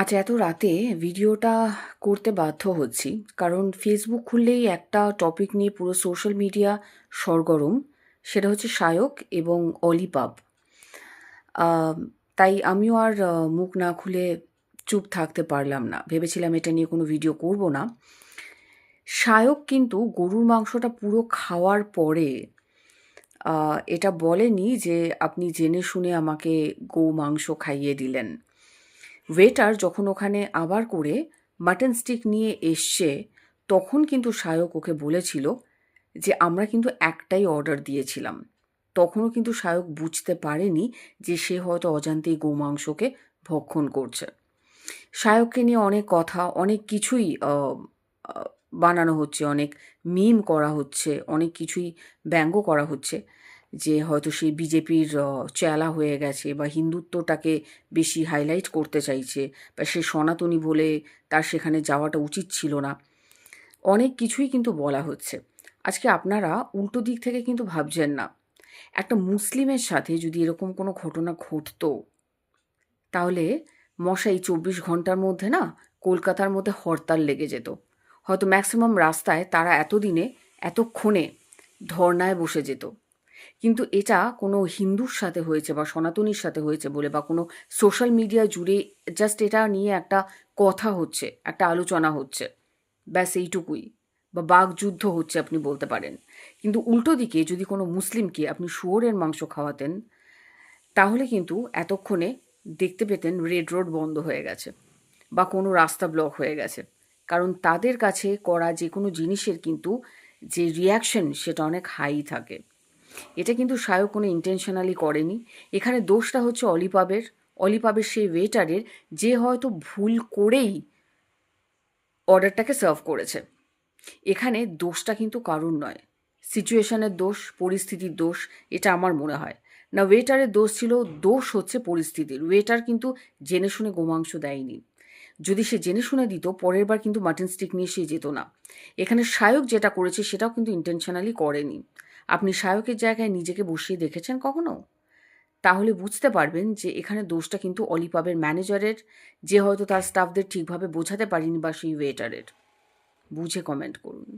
আজ এত রাতে ভিডিওটা করতে বাধ্য হচ্ছি কারণ ফেসবুক খুললেই একটা টপিক নিয়ে পুরো সোশ্যাল মিডিয়া সরগরম। সেটা হচ্ছে শায়ক এবং অলিপাপ। আহ, তাই আমিও আর মুখ না খুলে চুপ থাকতে পারলাম না, ভেবেছিলাম এটা নিয়ে কোনো ভিডিও করব না। শায়ক কিন্তু গরুর মাংসটা পুরো খাওয়ার পরে এটা বলেনি যে আপনি জেনে শুনে আমাকে গো মাংস খাইয়ে দিলেন। ওয়েটার যখন ওখানে আবার করে মাটন স্টিক নিয়ে এসছে, তখন কিন্তু শায়ক ওকে বলেছিল যে আমরা কিন্তু একটাই অর্ডার দিয়েছিলাম। তখনও কিন্তু শায়ক বুঝতে পারেনি যে সে হয়তো অজান্তেই গোমাংসকে ভক্ষণ করছে। শায়ককে নিয়ে অনেক কথা, অনেক কিছুই আহ, বানানো হচ্ছে, অনেক মিম করা হচ্ছে, অনেক কিছুই ব্যঙ্গ করা হচ্ছে যে হয়তো সে বিজেপির চেলা হয়ে গেছে বা হিন্দুত্বটাকে বেশি হাইলাইট করতে চাইছে, বা সে সনাতনী বলে তার সেখানে যাওয়াটা উচিত ছিল না। অনেক কিছুই কিন্তু বলা হচ্ছে। আজকে আপনারা উল্টো দিক থেকে কিন্তু ভাবছেন না, একটা মুসলিমের সাথে যদি এরকম কোনো ঘটনা ঘটতো তাহলে মশাই 24 ঘন্টার মধ্যে না কলকাতার মধ্যে হরতাল লেগে যেত। হয়তো ম্যাক্সিমাম রাস্তায় তারা এতক্ষণে ধর্নায় বসে যেত। কিন্তু এটা কোনো হিন্দুর সাথে হয়েছে বা সনাতনীর সাথে হয়েছে বলে বা কোনো সোশ্যাল মিডিয়া জুড়ে জাস্ট এটা নিয়ে একটা কথা হচ্ছে, একটা আলোচনা হচ্ছে, ব্যাস এইটুকুই, বা বাকযুদ্ধ হচ্ছে আপনি বলতে পারেন। কিন্তু উল্টো দিকে যদি কোনো মুসলিমকে আপনি শুয়োরের মাংস খাওয়াতেন, তাহলে কিন্তু এতক্ষণে দেখতে পেতেন রেড রোড বন্ধ হয়ে গেছে বা কোনো রাস্তা ব্লক হয়ে গেছে। কারণ তাদের কাছে করা যে কোনো জিনিসের কিন্তু যে রিয়াকশন সেটা অনেক হাই থাকে। এটা কিন্তু শায়ক কোনো ইন্টেনশনালি করেনি। এখানে দোষটা হচ্ছে অলিপাবের সেই ওয়েটারের, যে হয়তো ভুল করেই অর্ডারটাকে সার্ভ করেছে। এখানে দোষটা কিন্তু কারুর নয়, সিচুয়েশনের দোষ, পরিস্থিতির দোষ, এটা আমার মনে হয় না। ওয়েটারের দোষ ছিল, দোষ হচ্ছে পরিস্থিতির। ওয়েটার কিন্তু জেনে শুনে গোমাংস দেয়নি। যদি সে জেনে শুনে দিত, পরের বার কিন্তু মাটন স্টিক নিয়ে সে যেত না। এখানে শায়ক যেটা করেছে সেটাও কিন্তু ইন্টেনশনালি করেনি। আপনি শায়কের জায়গায় নিজেকে বসিয়ে দেখেছেন কখনো? তাহলে বুঝতে পারবেন যে এখানে দোষটা কিন্তু অলিপাবের ম্যানেজারের, যে হয়তো তার স্টাফদের ঠিকভাবে বোঝাতে পারেনি, বা সেই ওয়েটারের। বুঝে কমেন্ট করুন।